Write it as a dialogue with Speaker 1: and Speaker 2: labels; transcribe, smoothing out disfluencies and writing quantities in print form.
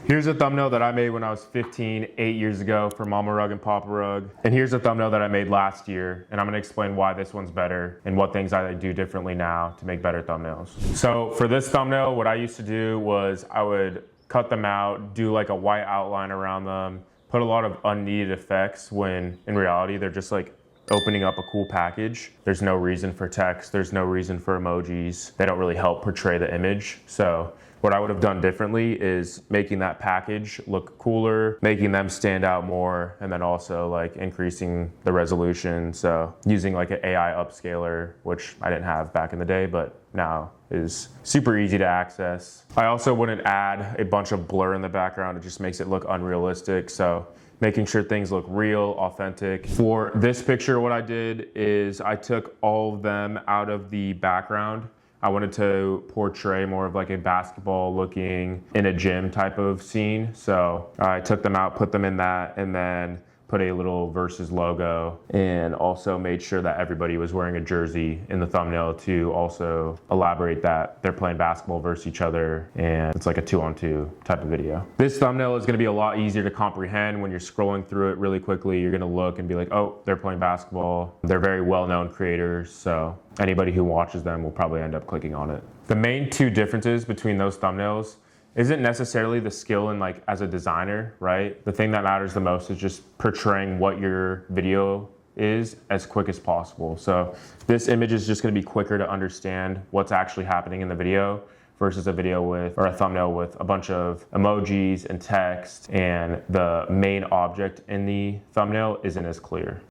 Speaker 1: Here's a thumbnail that I made when I was 15, 8 years ago for Mama Rug and Papa Rug. And here's a thumbnail that I made last year, and I'm gonna explain why this one's better and what things I do differently now to make better thumbnails. So for this thumbnail, what I used to do was I would cut them out, do like a white outline around them, put a lot of unneeded effects when in reality they're just like opening up a cool package. There's no reason for text, there's no reason for emojis. They don't really help portray the image. So what I would have done differently is making that package look cooler, making them stand out more, and then also like increasing the resolution. So using like an AI upscaler, which I didn't have back in the day, but now is super easy to access. I also wouldn't add a bunch of blur in the background. It just makes it look unrealistic. So making sure things look real, authentic. For this picture, what I did is I took all of them out of the background. I wanted to portray more of like a basketball looking in a gym type of scene. So I took them out, put them in that, and then put a little Versus logo, and also made sure that everybody was wearing a jersey in the thumbnail to also elaborate that they're playing basketball versus each other, and it's like a 2-on-2 type of video. This thumbnail is gonna be a lot easier to comprehend when you're scrolling through it really quickly. You're gonna look and be like, oh, they're playing basketball. They're very well-known creators, so anybody who watches them will probably end up clicking on it. The main two differences between those thumbnails isn't necessarily the skill in like as a designer, right? The thing that matters the most is just portraying what your video is as quick as possible. So this image is just gonna be quicker to understand what's actually happening in the video versus a video with, or a thumbnail with a bunch of emojis and text, and the main object in the thumbnail isn't as clear.